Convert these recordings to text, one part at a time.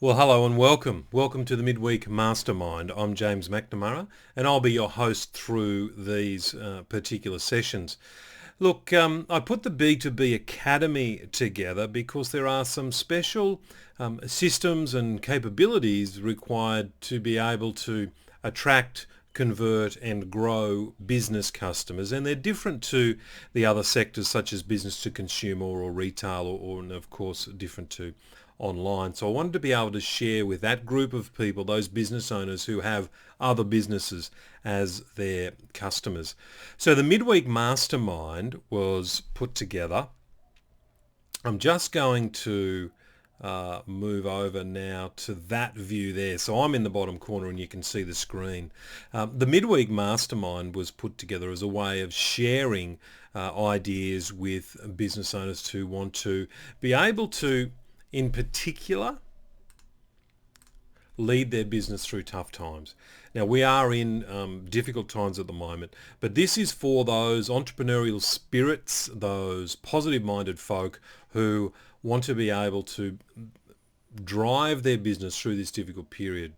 Well, hello and welcome. Welcome to the Midweek Mastermind. I'm James McNamara and I'll be your host through these particular sessions. Look, I put the B2B Academy together because there are some special systems and capabilities required to be able to attract, convert and grow business customers, and they're different to the other sectors such as business to consumer or retail or and of course different to online. So I wanted to be able to share with that group of people, those business owners who have other businesses as their customers. So the Midweek Mastermind was put together. I'm just going to move over now to that view there. So I'm in the bottom corner and you can see the screen. The Midweek Mastermind was put together as a way of sharing ideas with business owners who want to be able to, in particular, lead their business through tough times. Now we are in difficult times at the moment, but this is for those entrepreneurial spirits, those positive-minded folk who want to be able to drive their business through this difficult period,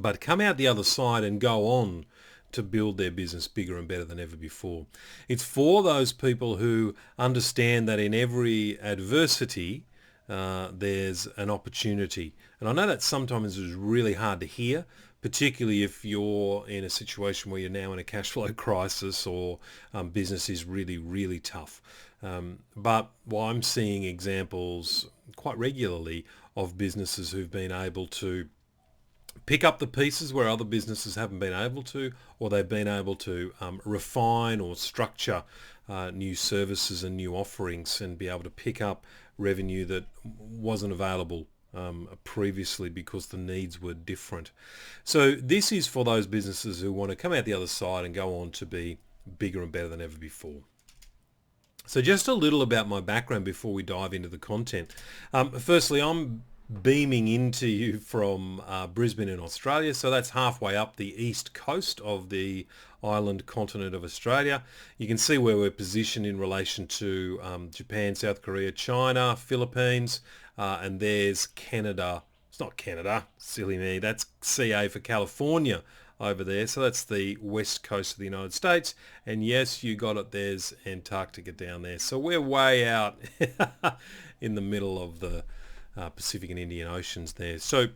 but come out the other side and go on to build their business bigger and better than ever before. It's for those people who understand that in every adversity, there's an opportunity. And I know that sometimes is really hard to hear, particularly if you're in a situation where you're now in a cash flow crisis or business is really, really tough. But I'm seeing examples quite regularly of businesses who've been able to pick up the pieces where other businesses haven't been able to, or they've been able to refine or structure new services and new offerings and be able to pick up revenue that wasn't available previously because the needs were different. So this is for those businesses who want to come out the other side and go on to be bigger and better than ever before. So just a little about my background before we dive into the content. Firstly, I'm beaming into you from Brisbane in Australia. So that's halfway up the east coast of the island continent of Australia. You can see where we're positioned in relation to Japan, South Korea, China, Philippines, and there's Canada. It's not Canada, silly me. That's CA for California over there. So that's the west coast of the United States. And yes, you got it. There's Antarctica down there. So we're way out in the middle of the Pacific and Indian Oceans there. So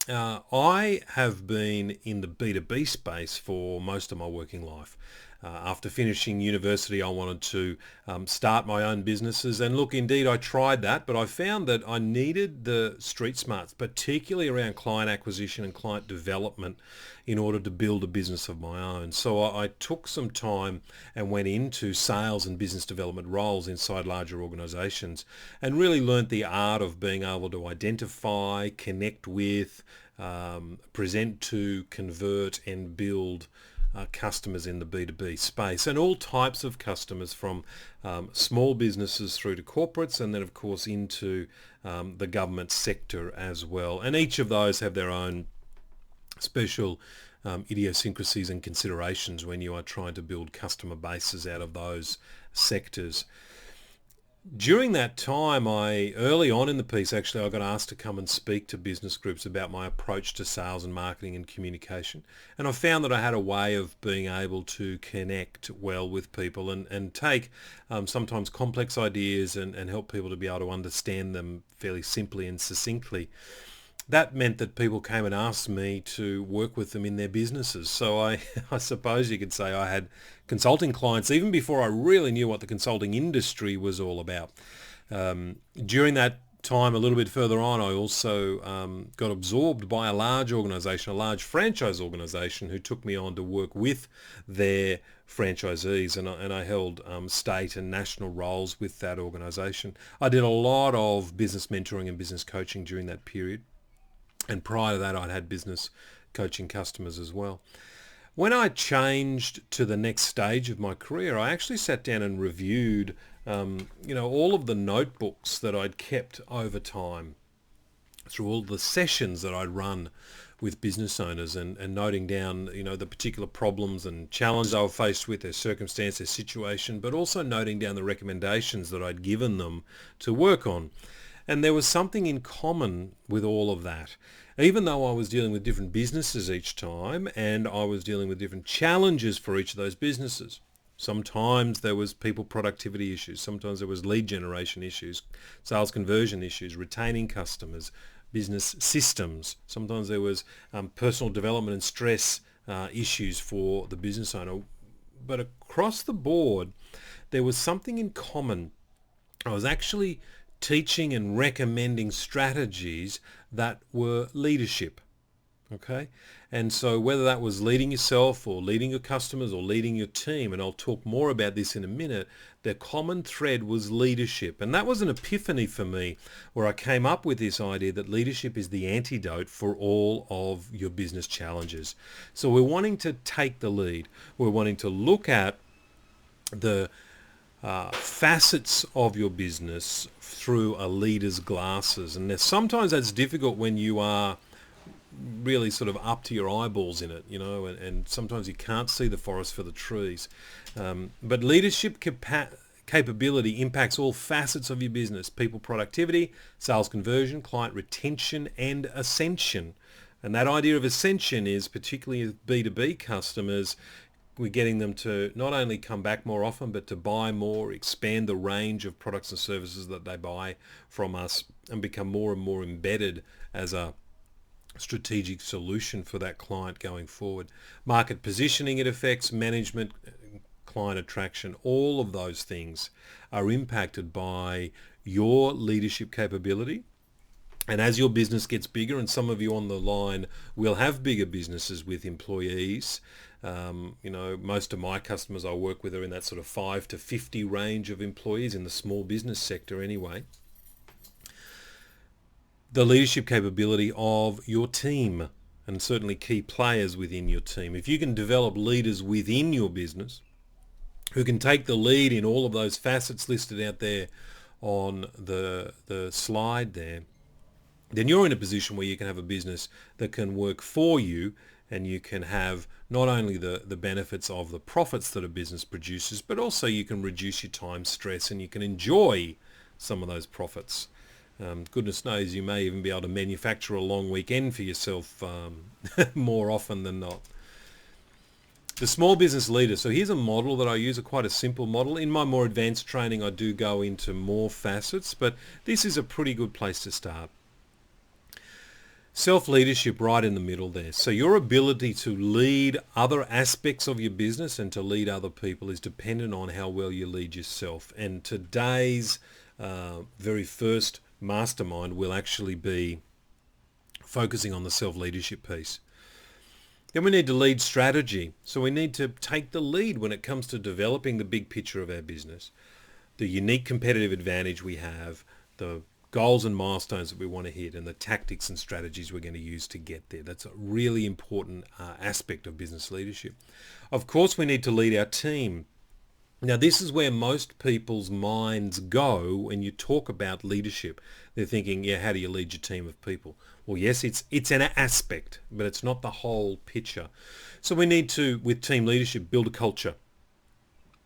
I have been in the B2B space for most of my working life. After finishing university, I wanted to start my own businesses. And look, indeed, I tried that, but I found that I needed the street smarts, particularly around client acquisition and client development, in order to build a business of my own. So I took some time and went into sales and business development roles inside larger organizations and really learnt the art of being able to identify, connect with, present to, convert and build customers in the B2B space, and all types of customers, from small businesses through to corporates, and then of course into the government sector as well. And each of those have their own special idiosyncrasies and considerations when you are trying to build customer bases out of those sectors. During that time, early on in the piece, actually, I got asked to come and speak to business groups about my approach to sales and marketing and communication. And I found that I had a way of being able to connect well with people and take sometimes complex ideas and help people to be able to understand them fairly simply and succinctly. That meant that people came and asked me to work with them in their businesses. So I suppose you could say I had consulting clients even before I really knew what the consulting industry was all about. During that time, a little bit further on, I also got absorbed by a large organisation, a large franchise organisation, who took me on to work with their franchisees, and I held state and national roles with that organisation. I did a lot of business mentoring and business coaching during that period. And prior to that, I'd had business coaching customers as well. When I changed to the next stage of my career, I actually sat down and reviewed, all of the notebooks that I'd kept over time through all the sessions that I'd run with business owners, and noting down, the particular problems and challenges they were faced with, their circumstance, their situation, but also noting down the recommendations that I'd given them to work on. And there was something in common with all of that. Even though I was dealing with different businesses each time and I was dealing with different challenges for each of those businesses. Sometimes there was people productivity issues. Sometimes there was lead generation issues, sales conversion issues, retaining customers, business systems. Sometimes there was personal development and stress issues for the business owner. But across the board, there was something in common. I was actually teaching and recommending strategies that were leadership. Okay, and so whether that was leading yourself or leading your customers or leading your team, and I'll talk more about this in a minute, the common thread was leadership. And that was an epiphany for me, where I came up with this idea that leadership is the antidote for all of your business challenges. So we're wanting to take the lead. We're wanting to look at the facets of your business through a leader's glasses. And sometimes that's difficult when you are really sort of up to your eyeballs in it, and sometimes you can't see the forest for the trees. But leadership capability impacts all facets of your business: people productivity, sales conversion, client retention, and ascension. And that idea of ascension is particularly with B2B customers. We're getting them to not only come back more often, but to buy more, expand the range of products and services that they buy from us, and become more and more embedded as a strategic solution for that client going forward. Market positioning it affects, management, client attraction, all of those things are impacted by your leadership capability. And as your business gets bigger, and some of you on the line will have bigger businesses with employees, most of my customers I work with are in that sort of 5 to 50 range of employees in the small business sector anyway. The leadership capability of your team, and certainly key players within your team. If you can develop leaders within your business who can take the lead in all of those facets listed out there on the slide there, then you're in a position where you can have a business that can work for you, and you can have not only the benefits of the profits that a business produces, but also you can reduce your time stress and you can enjoy some of those profits. Goodness knows you may even be able to manufacture a long weekend for yourself more often than not. The small business leader. So here's a model that I use, quite a simple model. In my more advanced training, I do go into more facets, but this is a pretty good place to start. Self-leadership right in the middle there. So your ability to lead other aspects of your business and to lead other people is dependent on how well you lead yourself. And today's very first mastermind will actually be focusing on the self-leadership piece. Then we need to lead strategy. So we need to take the lead when it comes to developing the big picture of our business, the unique competitive advantage we have, the goals and milestones that we want to hit, and the tactics and strategies we're going to use to get there. That's a really important aspect of business leadership. Of course, we need to lead our team. Now, this is where most people's minds go when you talk about leadership. They're thinking, how do you lead your team of people? Well, yes, it's an aspect, but it's not the whole picture. So we need to, with team leadership, build a culture.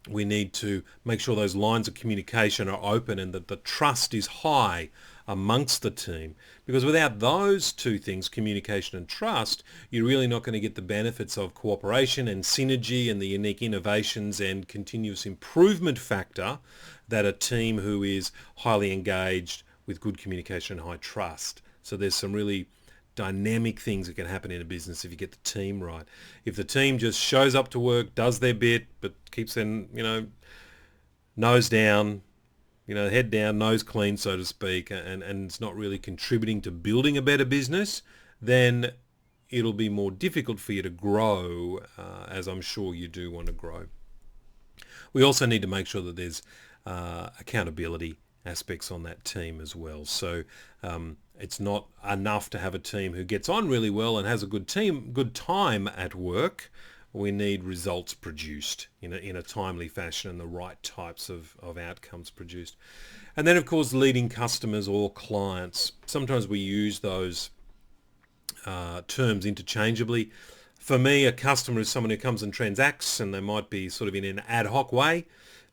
We need to make sure those lines of communication are open and that the trust is high amongst the team. Because without those two things, communication and trust, you're really not going to get the benefits of cooperation and synergy and the unique innovations and continuous improvement factor that a team who is highly engaged with good communication and high trust. So there's some really dynamic things that can happen in a business if you get the team right. If the team just shows up to work, does their bit, but keeps their, nose down, head down, nose clean, so to speak, and it's not really contributing to building a better business, then it'll be more difficult for you to grow, as I'm sure you do want to grow. We also need to make sure that there's accountability aspects on that team as well. So it's not enough to have a team who gets on really well and has a good time at work. We need results produced in a timely fashion and the right types of outcomes produced. And then, of course, leading customers or clients. Sometimes we use those terms interchangeably. For me, a customer is someone who comes and transacts, and they might be sort of in an ad hoc way.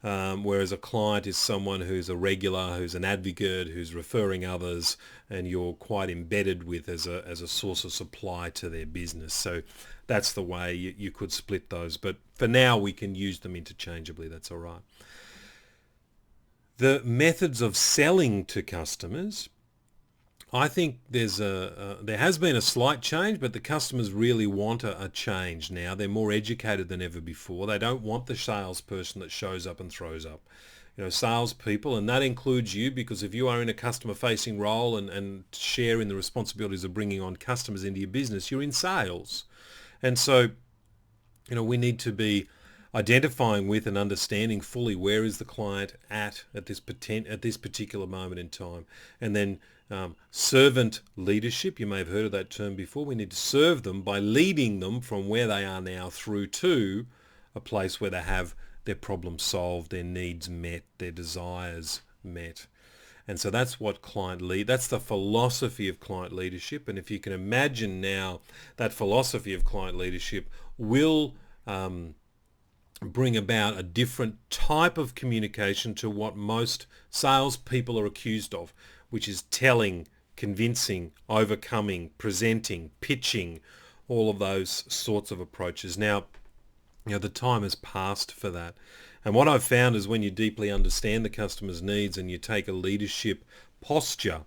whereas a client is someone who's a regular, who's an advocate, who's referring others, and you're quite embedded with as a source of supply to their business. So that's the way you could split those. But for now, we can use them interchangeably. That's all right. The methods of selling to customers, I think there has been a slight change, but the customers really want a change now. They're more educated than ever before. They don't want the salesperson that shows up and throws up. Salespeople, and that includes you, because if you are in a customer-facing role and share in the responsibilities of bringing on customers into your business, you're in sales. And so, we need to be identifying with and understanding fully where is the client at this particular moment in time. And then servant leadership, you may have heard of that term before. We need to serve them by leading them from where they are now through to a place where they have their problems solved, their needs met, their desires met. And so that's what that's the philosophy of client leadership. And if you can imagine now, that philosophy of client leadership will bring about a different type of communication to what most salespeople are accused of, which is telling, convincing, overcoming, presenting, pitching, all of those sorts of approaches. Now, the time has passed for that. And what I've found is when you deeply understand the customer's needs and you take a leadership posture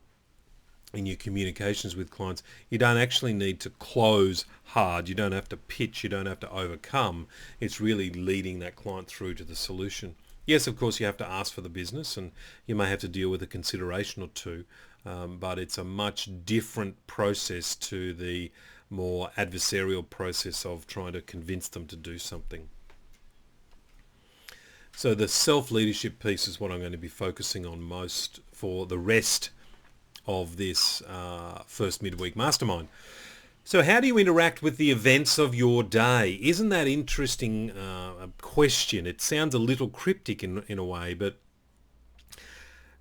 in your communications with clients, you don't actually need to close hard. You don't have to pitch. You don't have to overcome. It's really leading that client through to the solution. Yes, of course, you have to ask for the business and you may have to deal with a consideration or two, but it's a much different process to the more adversarial process of trying to convince them to do something. So the self-leadership piece is what I'm going to be focusing on most for the rest of this first midweek mastermind. So how do you interact with the events of your day? Isn't that interesting question? It sounds a little cryptic in a way, but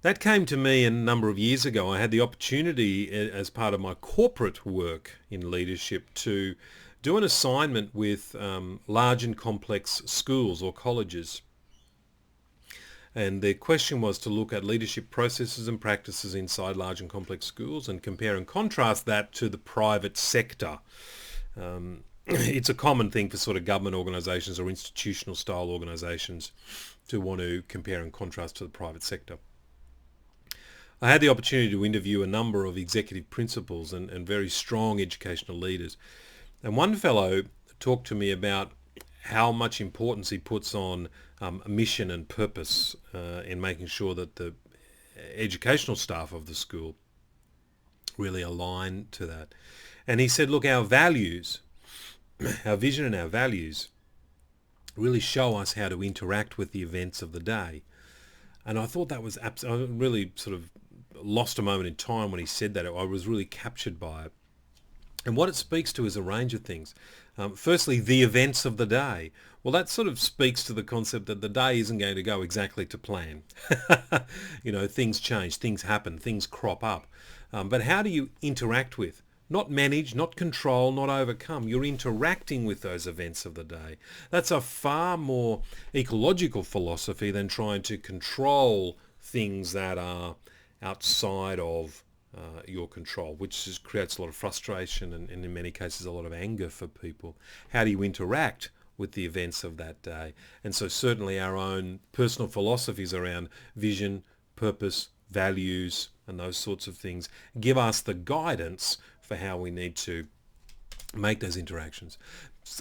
that came to me a number of years ago. I had the opportunity as part of my corporate work in leadership to do an assignment with large and complex schools or colleges. And the question was to look at leadership processes and practices inside large and complex schools and compare and contrast that to the private sector. It's a common thing for sort of government organisations or institutional style organisations to want to compare and contrast to the private sector. I had the opportunity to interview a number of executive principals and very strong educational leaders. And one fellow talked to me about how much importance he puts on mission and purpose in making sure that the educational staff of the school really align to that. And he said, look, our values, our vision and our values really show us how to interact with the events of the day. And I thought that was I really sort of lost a moment in time when he said that. I was really captured by it. And what it speaks to is a range of things. Firstly, the events of the day. Well, that sort of speaks to the concept that the day isn't going to go exactly to plan. Things change, things happen, things crop up. But how do you interact with? Not manage, not control, not overcome. You're interacting with those events of the day. That's a far more ecological philosophy than trying to control things that are outside of your control, which just creates a lot of frustration and in many cases a lot of anger for people. How do you interact with the events of that day? And so certainly our own personal philosophies around vision, purpose, values and those sorts of things give us the guidance for how we need to make those interactions.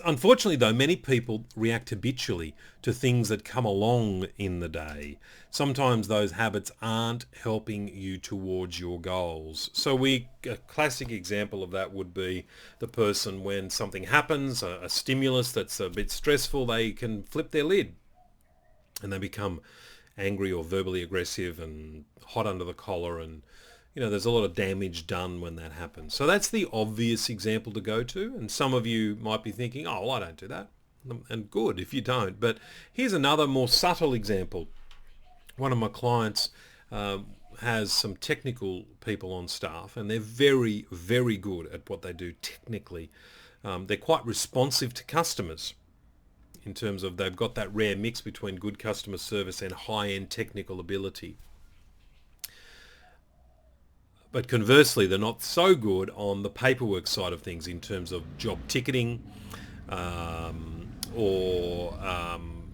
Unfortunately, though, many people react habitually to things that come along in the day. Sometimes those habits aren't helping you towards your goals. So a classic example of that would be the person when something happens, a stimulus that's a bit stressful, they can flip their lid and they become angry or verbally aggressive and hot under the collar, and there's a lot of damage done when that happens. So that's the obvious example to go to. And some of you might be thinking, oh, well, I don't do that. And good if you don't. But here's another more subtle example. One of my clients has some technical people on staff, and they're very, very good at what they do technically. They're quite responsive to customers. in terms of they've got that rare mix between good customer service and high-end technical ability. But conversely, they're not so good on the paperwork side of things in terms of job ticketing, or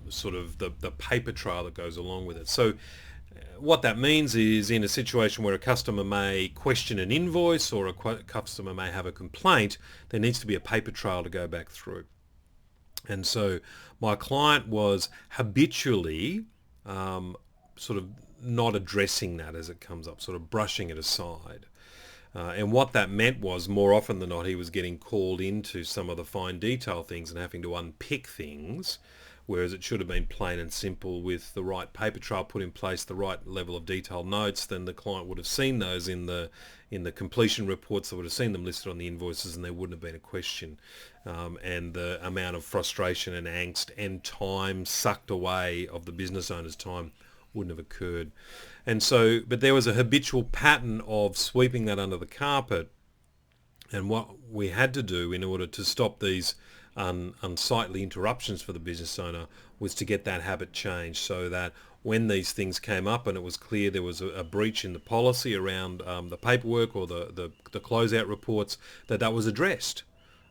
sort of the paper trail that goes along with it. So what that means is, in a situation where a customer may question an invoice or a customer may have a complaint, there needs to be a paper trail to go back through. And so my client was habitually sort of not addressing that as it comes up, sort of brushing it aside. And what that meant was, more often than not, he was getting called into some of the fine detail things and having to unpick things, whereas it should have been plain and simple with the right paper trail put in place, the right level of detailed notes. Then the client would have seen those in the completion reports, they would have seen them listed on the invoices, and there wouldn't have been a question. And the amount of frustration and angst and time sucked away of the business owner's time wouldn't have occurred. And so, but there was a habitual pattern of sweeping that under the carpet. And what we had to do in order to stop these unsightly interruptions for the business owner was to get that habit changed, so that when these things came up and it was clear there was a breach in the policy around the paperwork or the closeout reports, that was addressed,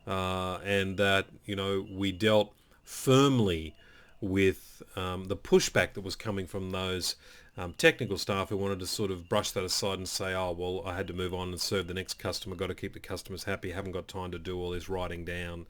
and that, you know, we dealt firmly with the pushback that was coming from those technical staff who wanted to sort of brush that aside and say, oh, well, I had to move on and serve the next customer, got to keep the customers happy, haven't got time to do all this writing down.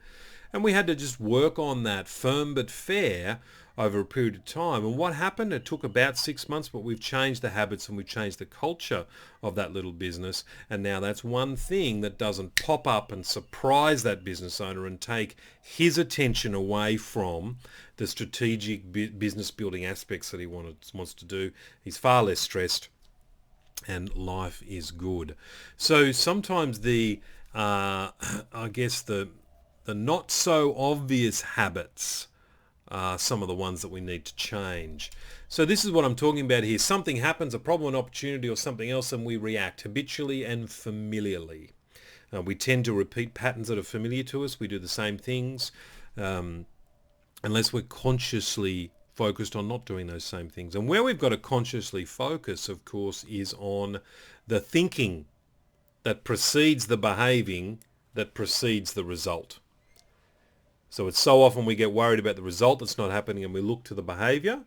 And we had to just work on that firm but fair over a period of time. And what happened? It took about 6 months, but we've changed the habits and we've changed the culture of that little business. And now that's one thing that doesn't pop up and surprise that business owner and take his attention away from the strategic business building aspects that he wants to do. He's far less stressed and life is good. So sometimes I guess the not so obvious habits are some of the ones that we need to change. So this is what I'm talking about here. Something happens, a problem, an opportunity or something else, and we react habitually and familiarly. We tend to repeat patterns that are familiar to us. We do the same things unless we're consciously focused on not doing those same things. And where we've got to consciously focus, of course, is on the thinking that precedes the behaving that precedes the result. So it's so often we get worried about the result that's not happening and we look to the behaviour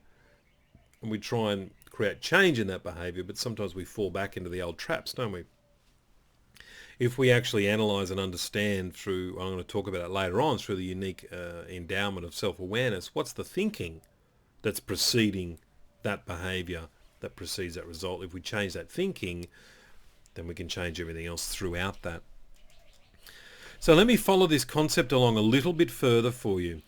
and we try and create change in that behaviour, but sometimes we fall back into the old traps, don't we? If we actually analyse and understand through, I'm going to talk about it later on, through the unique endowment of self-awareness, what's the thinking that's preceding that behaviour that precedes that result? If we change that thinking, then we can change everything else throughout that. So let me follow this concept along a little bit further for you.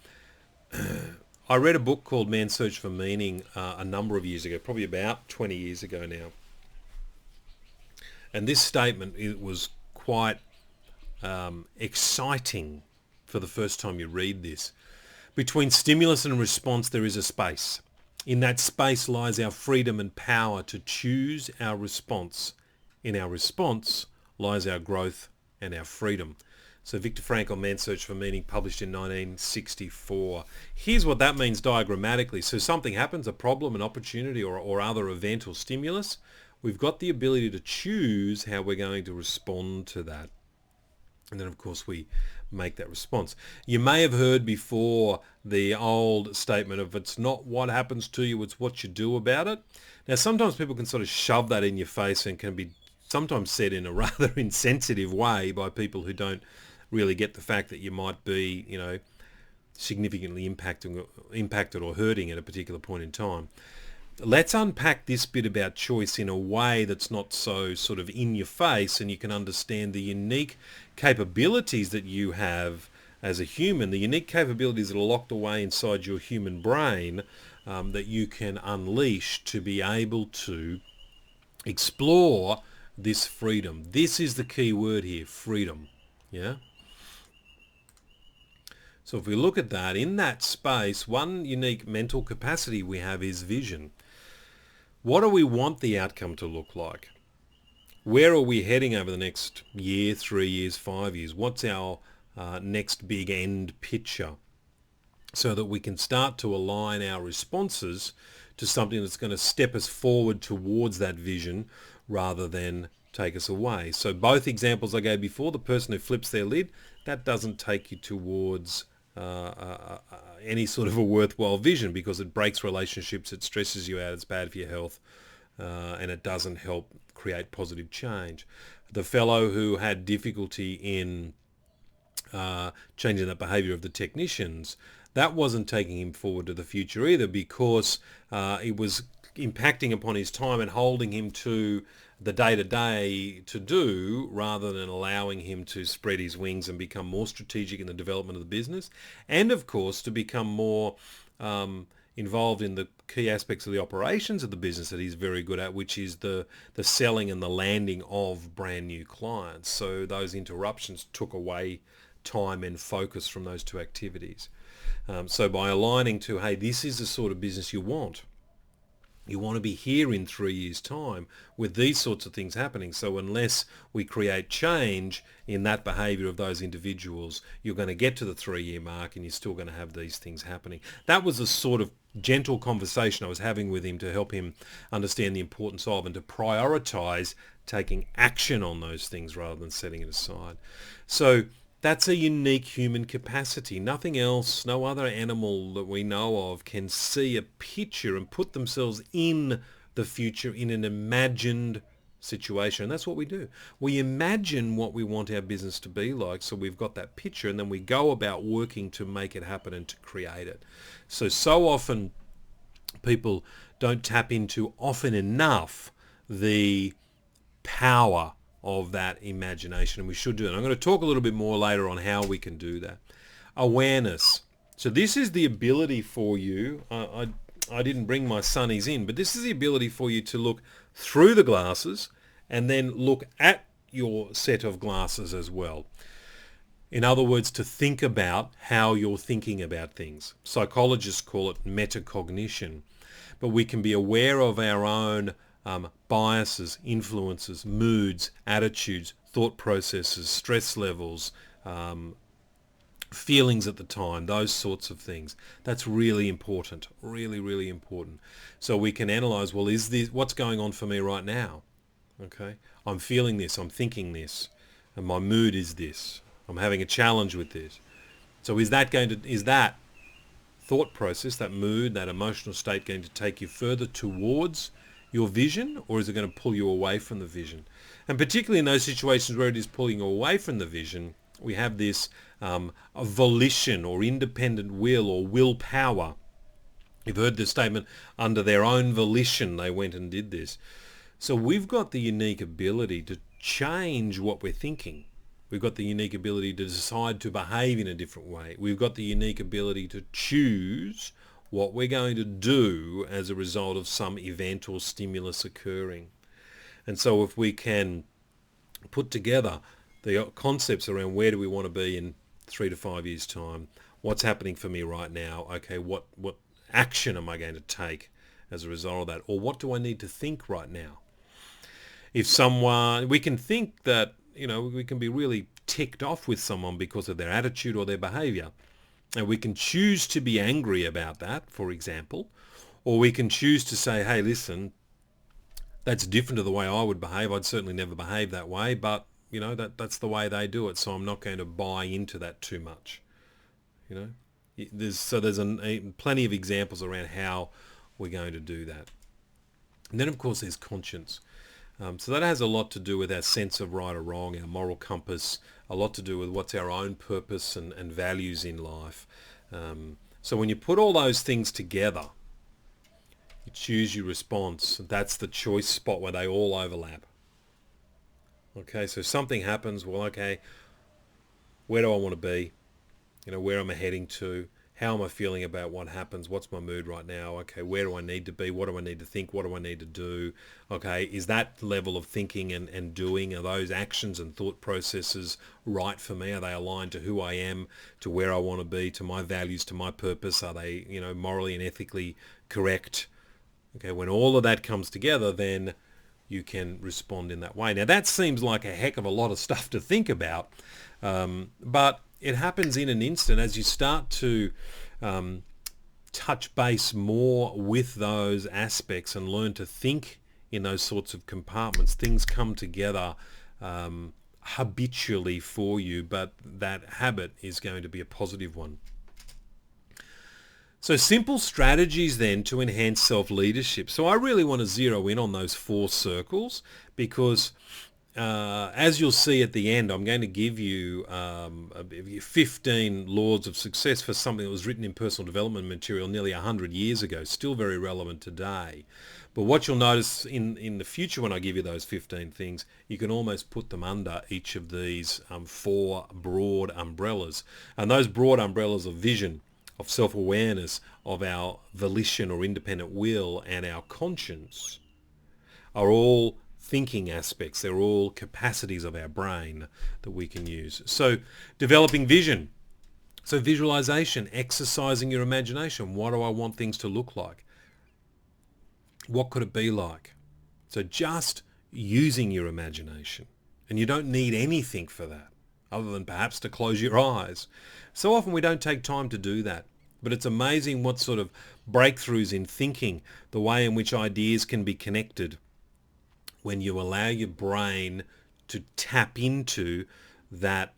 I read a book called Man's Search for Meaning a number of years ago, probably about 20 years ago now. And this statement, it was quite exciting for the first time you read this. Between stimulus and response, there is a space. In that space lies our freedom and power to choose our response. In our response lies our growth and our freedom. So Viktor Frankl, Man's Search for Meaning, published in 1964. Here's what that means diagrammatically. So something happens, a problem, an opportunity, or other event or stimulus. We've got the ability to choose how we're going to respond to that. And then, of course, we make that response. You may have heard before the old statement of it's not what happens to you, it's what you do about it. Now, sometimes people can sort of shove that in your face and can be sometimes said in a rather insensitive way by people who don't really get the fact that you might be, you know, significantly impacted or hurting at a particular point in time. Let's unpack this bit about choice in a way that's not so sort of in your face, and you can understand the unique capabilities that you have as a human, the unique capabilities that are locked away inside your human brain that you can unleash to be able to explore this freedom. This is the key word here, freedom. Yeah. So if we look at that, in that space, one unique mental capacity we have is vision. What do we want the outcome to look like? Where are we heading over the next year, 3 years, 5 years? What's our next big end picture? so that we can start to align our responses to something that's going to step us forward towards that vision rather than take us away. So both examples I gave before, the person who flips their lid, that doesn't take you towards any sort of a worthwhile vision, because it breaks relationships, it stresses you out, it's bad for your health, and it doesn't help create positive change. The fellow who had difficulty in changing the behaviour of the technicians, that wasn't taking him forward to the future either, because it was impacting upon his time and holding him to the day-to-day to do, rather than allowing him to spread his wings and become more strategic in the development of the business, and of course to become more involved in the key aspects of the operations of the business that he's very good at, which is the selling and the landing of brand new clients. So those interruptions took away time and focus from those two activities. So by aligning to, hey, this is the sort of business you want. You want to be here in 3 years' time with these sorts of things happening. So unless we create change in that behaviour of those individuals, you're going to get to the 3-year mark and you're still going to have these things happening. That was the sort of gentle conversation I was having with him to help him understand the importance of and to prioritise taking action on those things rather than setting it aside. So that's a unique human capacity. Nothing else, no other animal that we know of can see a picture and put themselves in the future in an imagined situation. And that's what we do. We imagine what we want our business to be like, so we've got that picture, and then we go about working to make it happen and to create it. So often people don't tap into often enough the power of that imagination, and we should do it. And I'm going to talk a little bit more later on how we can do that. Awareness. So this is the ability for you, I didn't bring my sunnies in, but this is the ability for you to look through the glasses and then look at your set of glasses as well. In other words, to think about how you're thinking about things. Psychologists call it metacognition, but we can be aware of our own biases, influences, moods, attitudes, thought processes, stress levels, feelings at the time, those sorts of things. That's really important, really, really important. So we can analyze, well, is this what's going on for me right now? Okay, I'm feeling this, I'm thinking this, and my mood is this. I'm having a challenge with this. So is that thought process, that mood, that emotional state going to take you further towards your vision, or is it going to pull you away from the vision? And particularly in those situations where it is pulling you away from the vision, we have this a volition or independent will or willpower. You've heard the statement, under their own volition they went and did this. So we've got the unique ability to change what we're thinking. We've got the unique ability to decide to behave in a different way. We've got the unique ability to choose what we're going to do as a result of some event or stimulus occurring. And so if we can put together the concepts around where do we want to be in 3 to 5 years' time, what's happening for me right now, okay, what action am I going to take as a result of that, or what do I need to think right now? If someone, we can think that, we can be really ticked off with someone because of their attitude or their behaviour. And we can choose to be angry about that, for example, or we can choose to say, hey, listen, that's different to the way I would behave. I'd certainly never behave that way, but, that's the way they do it, so I'm not going to buy into that too much. There's plenty of examples around how we're going to do that. And then, of course, there's conscience. So that has a lot to do with our sense of right or wrong, our moral compass, a lot to do with what's our own purpose and values in life. So when you put all those things together, you choose your response. That's the choice spot where they all overlap. Okay, so something happens, well, okay, where do I want to be? Where am I heading to? How am I feeling about what happens? What's my mood right now? Okay, where do I need to be? What do I need to think? What do I need to do? Okay, is that level of thinking and doing, are those actions and thought processes right for me? Are they aligned to who I am, to where I want to be, to my values, to my purpose? Are they, morally and ethically correct? Okay, when all of that comes together, then you can respond in that way. Now, that seems like a heck of a lot of stuff to think about, but it happens in an instant as you start to touch base more with those aspects and learn to think in those sorts of compartments, things come together habitually for you, but that habit is going to be a positive one. So simple strategies then to enhance self-leadership. So I really want to zero in on those 4 circles because as you'll see at the end, I'm going to give you 15 laws of success for something that was written in personal development material nearly 100 years ago, still very relevant today. But what you'll notice in the future when I give you those 15 things, you can almost put them under each of these 4 broad umbrellas. And those broad umbrellas of vision, of self-awareness, of our volition or independent will, and our conscience are all thinking aspects. They're all capacities of our brain that we can use. So developing vision. So visualization, exercising your imagination. What do I want things to look like? What could it be like? So just using your imagination. And you don't need anything for that other than perhaps to close your eyes. So often we don't take time to do that. But it's amazing what sort of breakthroughs in thinking, the way in which ideas can be connected when you allow your brain to tap into that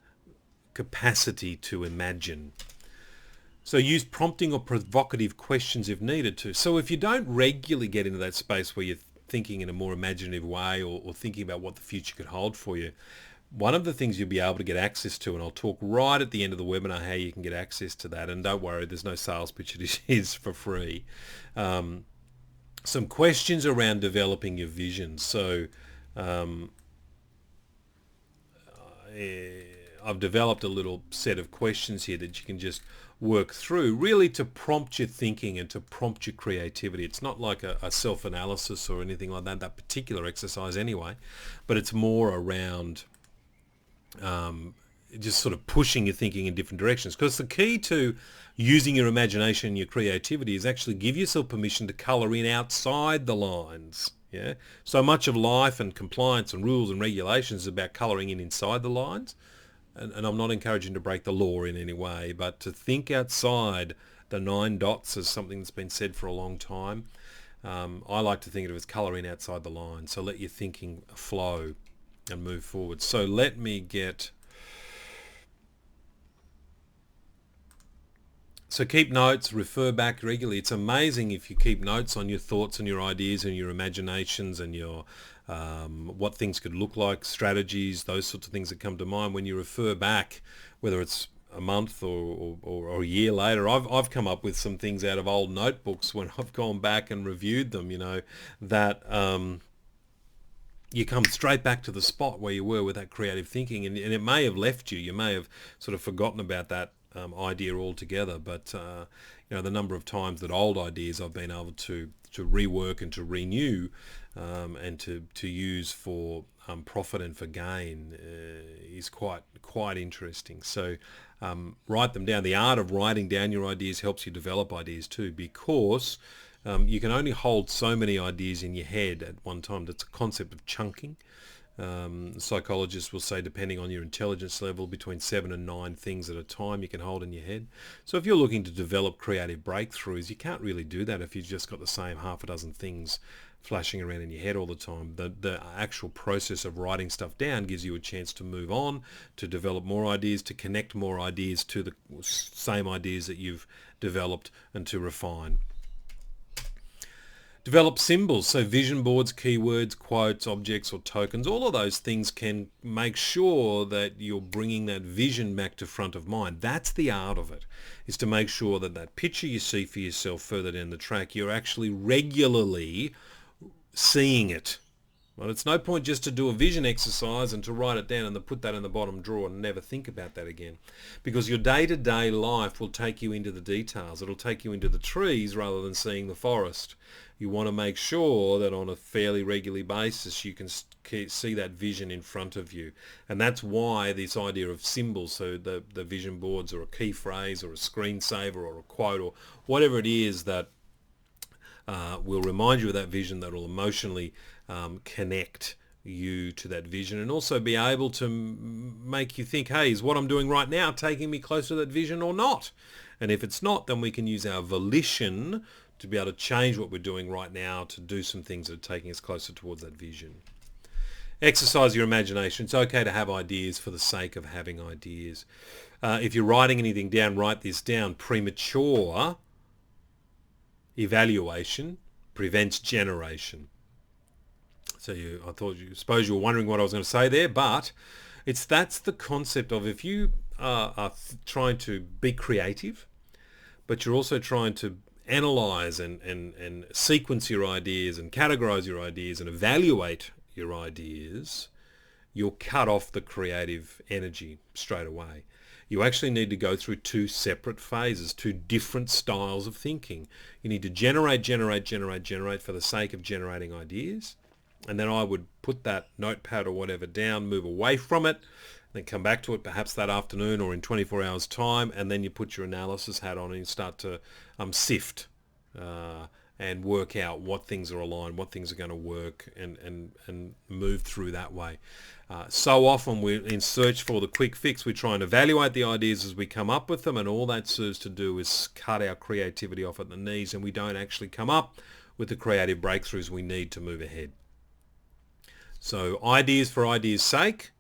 capacity to imagine. So use prompting or provocative questions if needed to. So if you don't regularly get into that space where you're thinking in a more imaginative way or thinking about what the future could hold for you, one of the things you'll be able to get access to, and I'll talk right at the end of the webinar how you can get access to that, and don't worry, there's no sales pitch, it is for free. Some questions around developing your vision. So I've developed a little set of questions here that you can just work through, really to prompt your thinking and to prompt your creativity. It's not like a self-analysis or anything like that particular exercise anyway, but it's more around just sort of pushing your thinking in different directions. Because the key to using your imagination and your creativity is actually give yourself permission to colour in outside the lines. Yeah. So much of life and compliance and rules and regulations is about colouring in inside the lines. And I'm not encouraging to break the law in any way, but to think outside the 9 dots is something that's been said for a long time. I like to think of it as colour in outside the lines. So let your thinking flow and move forward. So let me get... So keep notes, refer back regularly. It's amazing if you keep notes on your thoughts and your ideas and your imaginations and your what things could look like, strategies, those sorts of things that come to mind. When you refer back, whether it's a month or a year later, I've come up with some things out of old notebooks when I've gone back and reviewed them, you know, that you come straight back to the spot where you were with that creative thinking, and it may have left you. You may have sort of forgotten about that idea altogether, but you know, the number of times that old ideas I've been able to rework and to renew and to use for profit and for gain is quite interesting. So write them down. The art of writing down your ideas helps you develop ideas too, because you can only hold so many ideas in your head at one time. That's a concept of chunking. Psychologists will say, depending on your intelligence level, between 7 and 9 things at a time you can hold in your head. So if you're looking to develop creative breakthroughs, you can't really do that if you've just got the same half a dozen things flashing around in your head all the time. The actual process of writing stuff down gives you a chance to move on, to develop more ideas, to connect more ideas to the same ideas that you've developed, and to refine. Develop symbols, so vision boards, keywords, quotes, objects or tokens. All of those things can make sure that you're bringing that vision back to front of mind. That's the art of it, is to make sure that that picture you see for yourself further down the track, you're actually regularly seeing it. Well, it's no point just to do a vision exercise and to write it down and to put that in the bottom drawer and never think about that again. Because your day-to-day life will take you into the details. It'll take you into the trees rather than seeing the forest. You want to make sure that on a fairly regular basis you can see that vision in front of you. And that's why this idea of symbols, so the vision boards or a key phrase or a screensaver or a quote or whatever it is that will remind you of that vision, that will emotionally connect you to that vision, and also be able to make you think, hey, is what I'm doing right now taking me closer to that vision or not? And if it's not, then we can use our volition to be able to change what we're doing right now to do some things that are taking us closer towards that vision. Exercise your imagination. It's okay to have ideas for the sake of having ideas. If you're writing anything down, write this down. Premature evaluation prevents generation. So suppose you were wondering what I was going to say there, but that's the concept of, if you are trying to be creative, but you're also trying to analyze and sequence your ideas and categorize your ideas and evaluate your ideas, you'll cut off the creative energy straight away. You actually need to go through two separate phases, two different styles of thinking. You need to generate for the sake of generating ideas. And then I would put that notepad or whatever down, move away from it, then come back to it perhaps that afternoon or in 24 hours time, and then you put your analysis hat on and you start to sift and work out what things are aligned, what things are going to work, and move through that way. So often we're in search for the quick fix. We try and evaluate the ideas as we come up with them, and all that serves to do is cut our creativity off at the knees, and we don't actually come up with the creative breakthroughs we need to move ahead. So ideas for ideas' sake,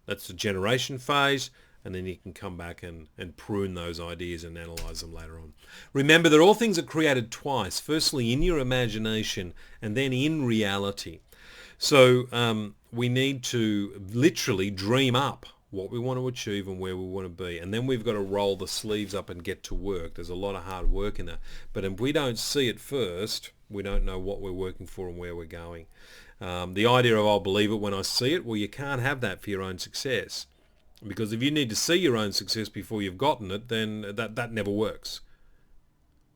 that's the generation phase, and then you can come back and prune those ideas and analyze them later on. Remember that all things are created twice, firstly in your imagination and then in reality. So we need to literally dream up what we want to achieve and where we want to be, and then we've got to roll the sleeves up and get to work. There's a lot of hard work in that, but if we don't see it first, we don't know what we're working for and where we're going. The idea of I'll believe it when I see it, well, you can't have that for your own success, because if you need to see your own success before you've gotten it, then that never works,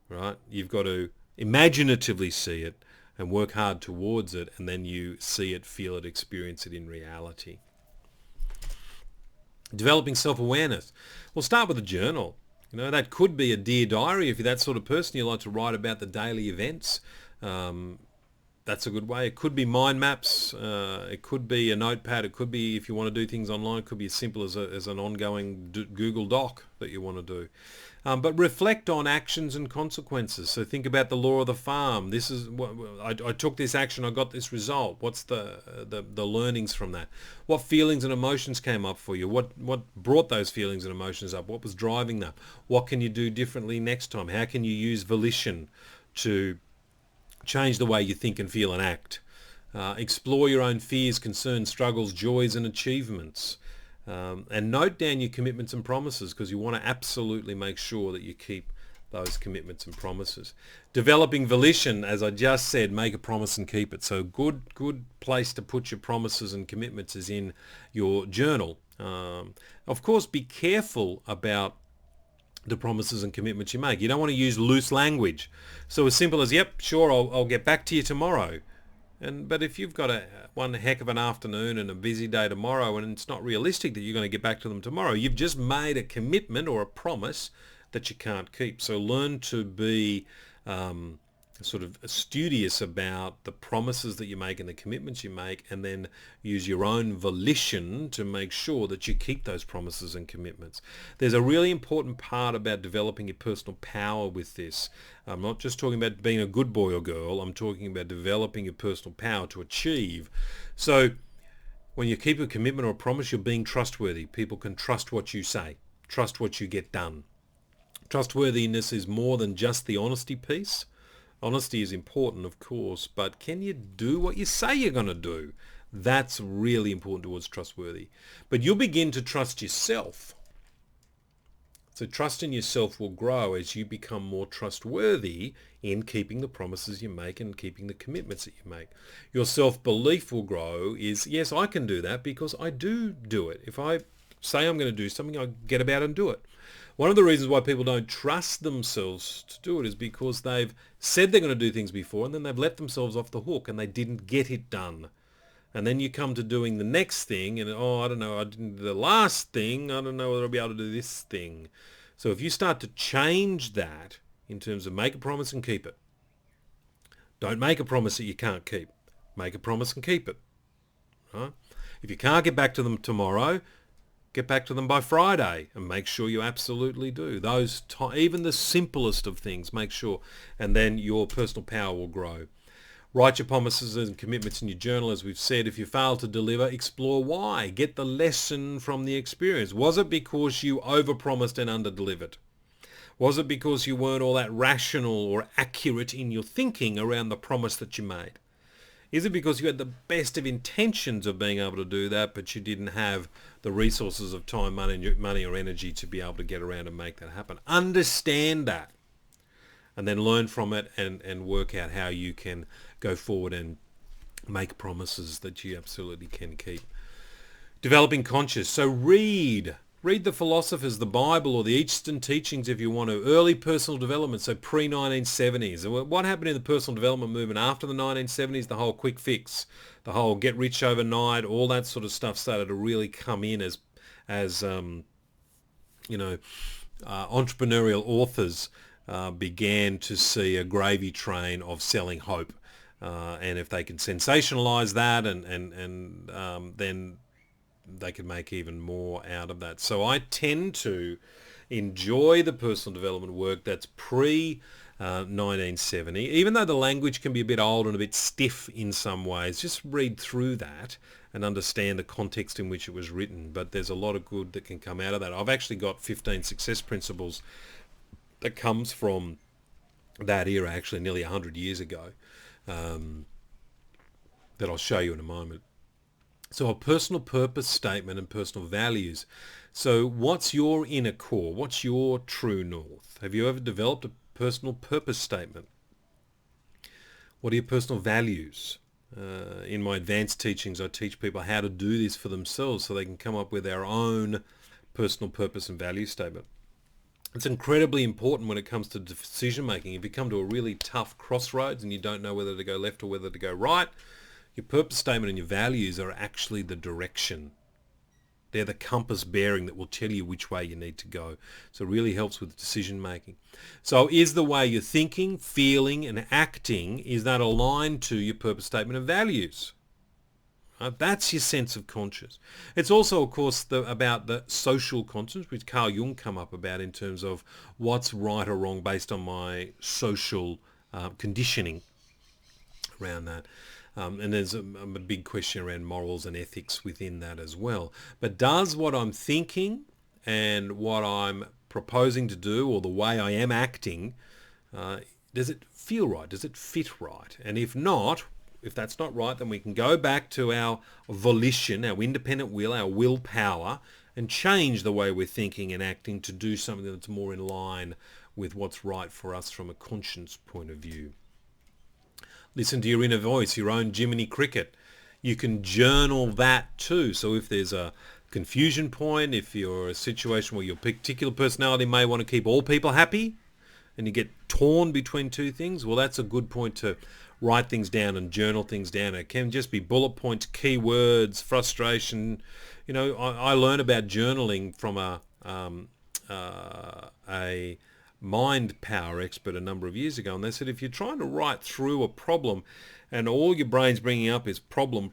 right? You've got to imaginatively see it and work hard towards it, and then you see it, feel it, experience it in reality. Developing self-awareness. We'll start with a journal. That could be a Dear Diary if you're that sort of person. You like to write about the daily events. That's a good way. It could be mind maps. It could be a notepad. It could be, if you want to do things online, it could be as simple as an ongoing Google Doc that you want to do. But reflect on actions and consequences. So think about the law of the farm. This is what I took this action. I got this result. What's the learnings from that? What feelings and emotions came up for you? What brought those feelings and emotions up? What was driving them? What can you do differently next time? How can you use volition to change the way you think and feel and act? Explore your own fears, concerns, struggles, joys and achievements. And note down your commitments and promises, because you want to absolutely make sure that you keep those commitments and promises. Developing volition, as I just said, make a promise and keep it. So good place to put your promises and commitments is in your journal. Of course, be careful about the promises and commitments you make. You don't want to use loose language. So as simple as, yep, sure, I'll get back to you tomorrow. But if you've got one heck of an afternoon and a busy day tomorrow, and it's not realistic that you're going to get back to them tomorrow, you've just made a commitment or a promise that you can't keep. So learn to be sort of studious about the promises that you make and the commitments you make, and then use your own volition to make sure that you keep those promises and commitments. There's a really important part about developing your personal power with this. I'm not just talking about being a good boy or girl. I'm talking about developing your personal power to achieve. So when you keep a commitment or a promise, you're being trustworthy. People can trust what you say, trust what you get done. Trustworthiness is more than just the honesty piece. Honesty is important, of course, but can you do what you say you're going to do? That's really important towards trustworthy. But you'll begin to trust yourself. So trust in yourself will grow as you become more trustworthy in keeping the promises you make and keeping the commitments that you make. Your self-belief will grow is, yes, I can do that because I do it. If I say I'm going to do something, I get about and do it. One of the reasons why people don't trust themselves to do it is because they've said they're going to do things before, and then they've let themselves off the hook and they didn't get it done. And then you come to doing the next thing and, I don't know, I didn't do the last thing. I don't know whether I'll be able to do this thing. So if you start to change that in terms of make a promise and keep it. Don't make a promise that you can't keep. Make a promise and keep it. right? If you can't get back to them tomorrow, get back to them by Friday, and make sure you absolutely do. Even the simplest of things, make sure, and then your personal power will grow. Write your promises and commitments in your journal, as we've said. If you fail to deliver, explore why. Get the lesson from the experience. Was it because you overpromised and underdelivered? Was it because you weren't all that rational or accurate in your thinking around the promise that you made? Is it because you had the best of intentions of being able to do that, but you didn't have the resources of time, money or energy to be able to get around and make that happen? Understand that, and then learn from it and work out how you can go forward and make promises that you absolutely can keep. Developing conscious. So read the philosophers, the Bible, or the Eastern teachings if you want to. Early personal development, so pre-1970s. What happened in the personal development movement after the 1970s? The whole quick fix, the whole get rich overnight, all that sort of stuff started to really come in as entrepreneurial authors began to see a gravy train of selling hope. And if they can sensationalize that and then they can make even more out of that. So I tend to enjoy the personal development work that's pre-1970. Even though the language can be a bit old and a bit stiff in some ways, just read through that and understand the context in which it was written. But there's a lot of good that can come out of that. I've actually got 15 success principles that comes from that era, actually nearly 100 years ago, that I'll show you in a moment. So a personal purpose statement and personal values. So what's your inner core? What's your true north? Have you ever developed a personal purpose statement? What are your personal values? In my advanced teachings, I teach people how to do this for themselves so they can come up with their own personal purpose and value statement. It's incredibly important when it comes to decision making. If you come to a really tough crossroads and you don't know whether to go left or whether to go right, your purpose statement and your values are actually the direction. They're the compass bearing that will tell you which way you need to go. So it really helps with decision making. So is the way you're thinking, feeling and acting, is that aligned to your purpose statement and values? That's your sense of conscious. It's also, of course, about the social conscience, which Carl Jung come up about in terms of what's right or wrong based on my social conditioning around that. And there's a big question around morals and ethics within that as well. But does what I'm thinking and what I'm proposing to do, or the way I am acting, does it feel right? Does it fit right? And if not, if that's not right, then we can go back to our volition, our independent will, our willpower, and change the way we're thinking and acting to do something that's more in line with what's right for us from a conscience point of view. Listen to your inner voice, your own Jiminy Cricket. You can journal that too. So if there's a confusion point, if you're a situation where your particular personality may want to keep all people happy and you get torn between two things, well, that's a good point to write things down and journal things down. It can just be bullet points, keywords, frustration. You know, I learned about journaling from a mind power expert a number of years ago, and they said if you're trying to write through a problem and all your brain's bringing up is problem,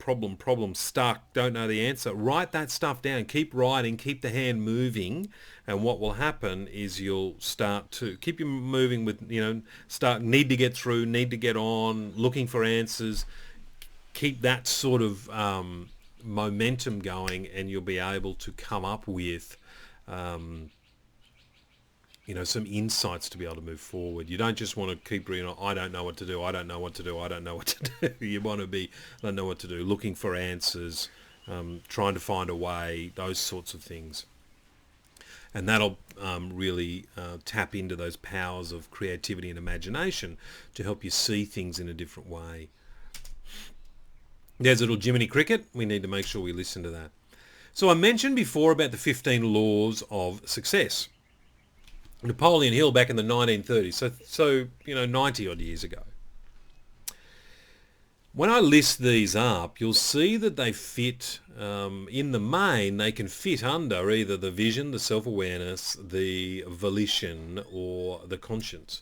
stuck, don't know the answer, write that stuff down, keep writing, keep the hand moving, and what will happen is you'll start to keep you moving with, need to get through, need to get on, looking for answers, keep that sort of momentum going, and you'll be able to come up with some insights to be able to move forward. You don't just want to keep reading, I don't know what to do, I don't know what to do, I don't know what to do. You want to be, I don't know what to do, looking for answers, trying to find a way, those sorts of things. And that'll really tap into those powers of creativity and imagination to help you see things in a different way. There's a little Jiminy Cricket. We need to make sure we listen to that. So I mentioned before about the 15 laws of success. Napoleon Hill back in the 1930s, so 90 odd years ago. When I list these up, you'll see that they fit, in the main, they can fit under either the vision, the self-awareness, the volition, or the conscience.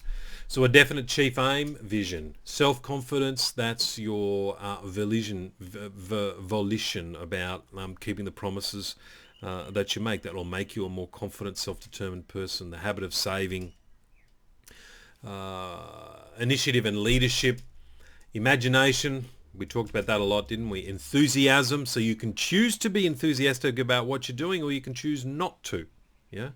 So a definite chief aim, vision. Self-confidence, that's your volition about keeping the promises that you make. That will make you a more confident, self-determined person. The habit of saving, initiative and leadership. Imagination, we talked about that a lot, didn't we? Enthusiasm, so you can choose to be enthusiastic about what you're doing, or you can choose not to. Yeah.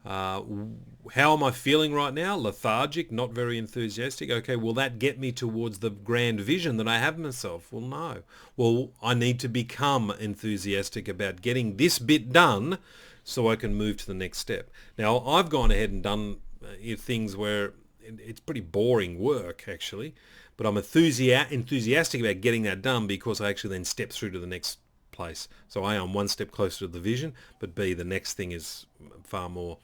How am I feeling right now? Lethargic, not very enthusiastic. Okay, will that get me towards the grand vision that I have myself? Well, no. Well, I need to become enthusiastic about getting this bit done so I can move to the next step. Now, I've gone ahead and done things where it's pretty boring work, actually, but I'm enthusiastic about getting that done because I actually then step through to the next place. So A, I'm one step closer to the vision, but B, the next thing is far more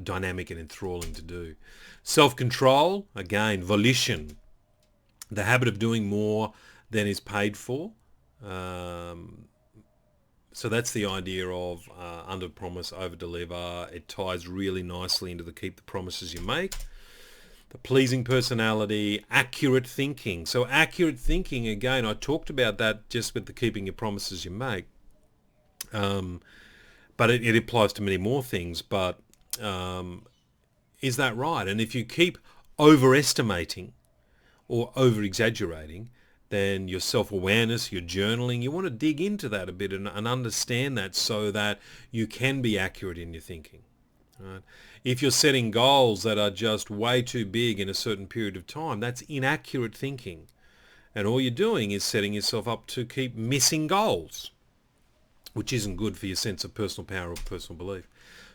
dynamic and enthralling to do. Self-control, again, volition, the habit of doing more than is paid for. So that's the idea of under promise, over deliver. It ties really nicely into the keep the promises you make. The pleasing personality, accurate thinking. So accurate thinking, again, I talked about that just with the keeping your promises you make. But it applies to many more things. But is that right? And if you keep overestimating or over-exaggerating, then your self-awareness, your journaling, you want to dig into that a bit and understand that so that you can be accurate in your thinking. Right? If you're setting goals that are just way too big in a certain period of time, that's inaccurate thinking. And all you're doing is setting yourself up to keep missing goals, which isn't good for your sense of personal power or personal belief.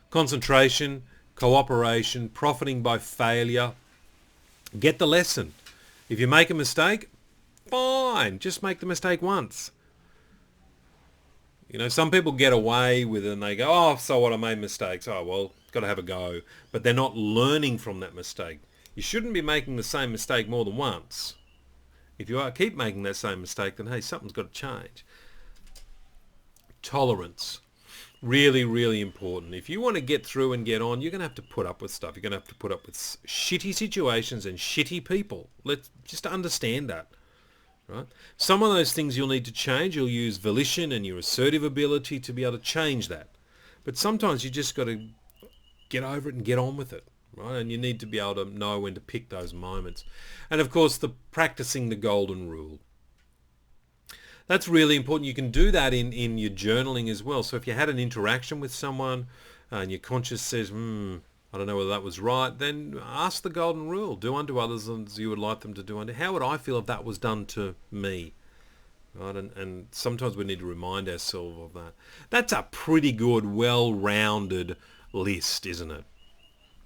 Concentration, cooperation, profiting by failure. Get the lesson. If you make a mistake, fine, just make the mistake once. You know, some people get away with it and they go, oh, so what, I made mistakes. Oh, well, got to have a go. But they're not learning from that mistake. You shouldn't be making the same mistake more than once. If you keep making that same mistake, then, hey, something's got to change. Tolerance. Really, really important. If you want to get through and get on, you're going to have to put up with stuff. You're going to have to put up with shitty situations and shitty people. Let's just understand that. Right? Some of those things you'll need to change. You'll use volition and your assertive ability to be able to change that. But sometimes you just got to get over it and get on with it. Right? And you need to be able to know when to pick those moments. And of course, the practicing the golden rule. That's really important. You can do that in your journaling as well. So if you had an interaction with someone and your conscience says, I don't know whether that was right, then ask the golden rule. Do unto others as you would like them to do unto. How would I feel if that was done to me? Right? And sometimes we need to remind ourselves of that. That's a pretty good, well-rounded list, isn't it?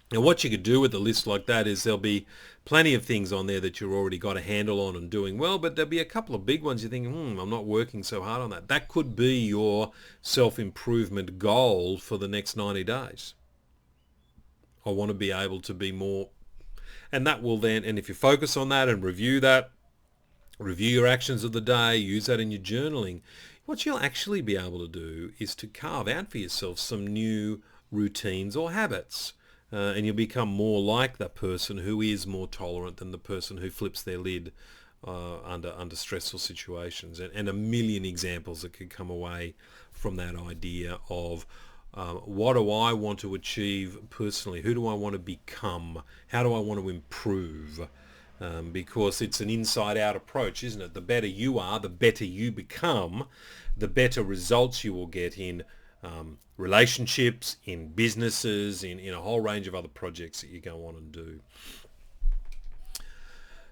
Now, what you could do with a list like that is there'll be plenty of things on there that you've already got a handle on and doing well, but there'll be a couple of big ones you're thinking, I'm not working so hard on that. That could be your self-improvement goal for the next 90 days. I want to be able to be more, and that will then, and if you focus on that and review your actions of the day, use that in your journaling, what you'll actually be able to do is to carve out for yourself some new routines or habits. And you'll become more like that person who is more tolerant than the person who flips their lid under stressful situations. And a million examples that could come away from that idea of what do I want to achieve personally? Who do I want to become? How do I want to improve? Because it's an inside-out approach, isn't it? The better you are, the better you become, the better results you will get in relationships, in businesses, in a whole range of other projects that you go on and do.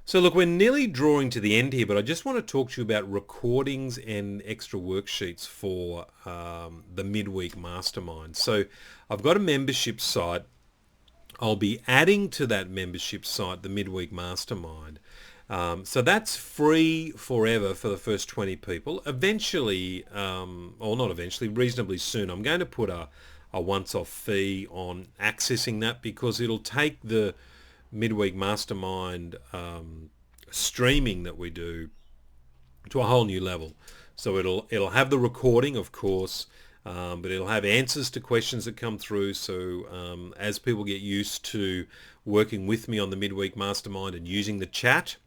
So look, we're nearly drawing to the end here, but I just want to talk to you about recordings and extra worksheets for the midweek mastermind. So I've got a membership site. I'll be adding to that membership site the midweek mastermind. So that's free forever for the first 20 people. Eventually, or not eventually, reasonably soon, I'm going to put a once-off fee on accessing that because it'll take the midweek mastermind streaming that we do to a whole new level. So it'll have the recording, of course. but it'll have answers to questions that come through. So as people get used to working with me on the Midweek Mastermind and using the chat,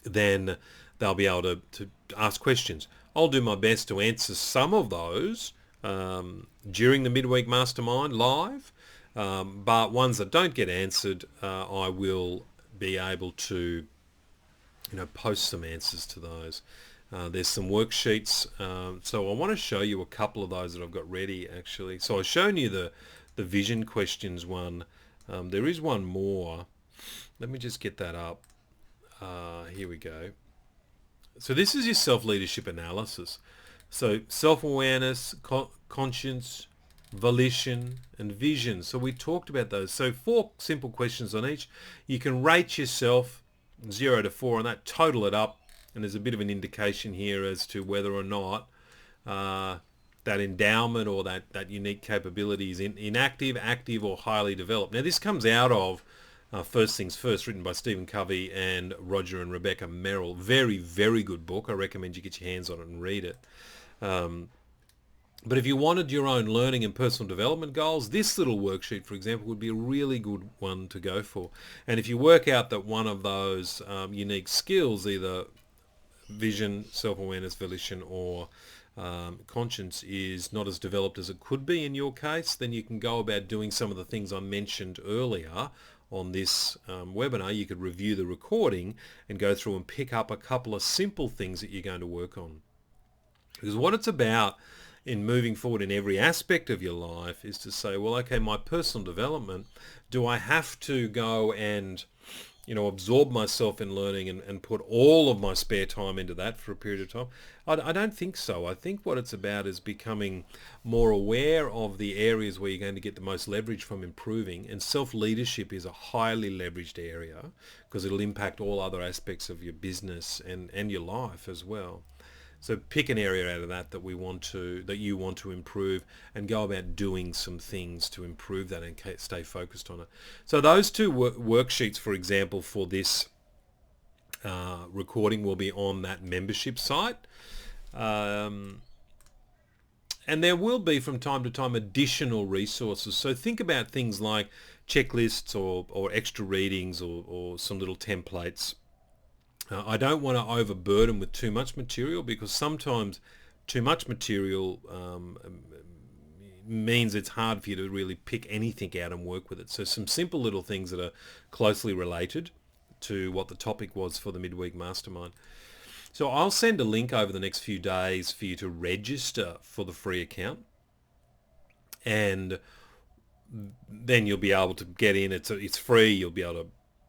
then they'll be able to ask questions. I'll do my best to answer some of those during the Midweek Mastermind live, but ones that don't get answered, I will be able to post some answers to those. There's some worksheets, so I want to show you a couple of those that I've got ready actually. So I've shown you the vision questions one. There is one more. Let me just get that up. Here we go. So this is your self-leadership analysis. So self-awareness, conscience, volition, and vision. So we talked about those. So 4 simple questions on each. You can rate yourself 0 to 4 on that, total it up, and there's a bit of an indication here as to whether or not that endowment or that unique capability is inactive, active, or highly developed. Now this comes out of First Things First, written by Stephen Covey and Roger and Rebecca Merrill. Very, very good book. I recommend you get your hands on it and read it. But if you wanted your own learning and personal development goals, this little worksheet, for example, would be a really good one to go for. And if you work out that one of those unique skills, either vision, self-awareness, volition, or conscience, is not as developed as it could be in your case, then you can go about doing some of the things I mentioned earlier on this webinar. You could review the recording and go through and pick up a couple of simple things that you're going to work on. Because what it's about in moving forward in every aspect of your life is to say, well, okay, my personal development, do I have to go and absorb myself in learning and put all of my spare time into that for a period of time? I don't think so. I think what it's about is becoming more aware of the areas where you're going to get the most leverage from improving, and self-leadership is a highly leveraged area because it'll impact all other aspects of your business and your life as well. So pick an area out of that you want to improve, and go about doing some things to improve that and stay focused on it. So those 2 worksheets, for example, for this recording will be on that membership site. And there will be from time to time additional resources. So think about things like checklists or extra readings or some little templates. I don't want to overburden with too much material, because sometimes too much material means it's hard for you to really pick anything out and work with it. So some simple little things that are closely related to what the topic was for the Midweek Mastermind. So I'll send a link over the next few days for you to register for the free account, and then you'll be able to get in. It's free. You'll be able to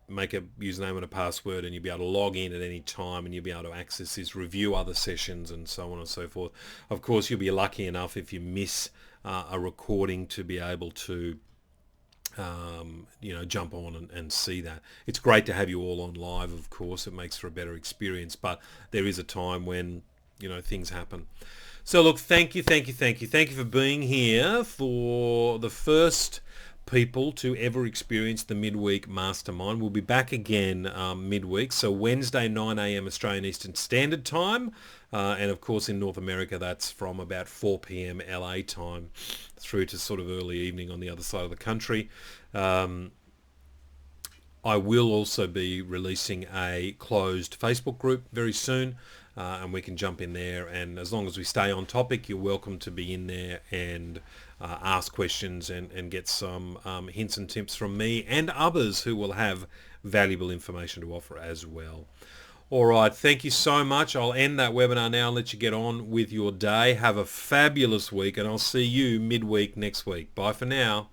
make a username and a password, and you'll be able to log in at any time, and you'll be able to access this, review other sessions, and so on and so forth. Of course, you'll be lucky enough if you miss a recording to be able to jump on and see that. It's great to have you all on live, of course. It makes for a better experience, but there is a time when things happen. So look, thank you for being here for the first people to ever experience the Midweek Mastermind. We'll be back again midweek, so Wednesday 9 a.m. Australian Eastern Standard Time, and of course in North America that's from about 4 p.m. LA time through to sort of early evening on the other side of the country. I will also be releasing a closed Facebook group very soon, and we can jump in there, and as long as we stay on topic, you're welcome to be in there and ask questions and get some hints and tips from me and others who will have valuable information to offer as well. All right, thank you so much. I'll end that webinar now and let you get on with your day. Have a fabulous week, and I'll see you midweek next week. Bye for now.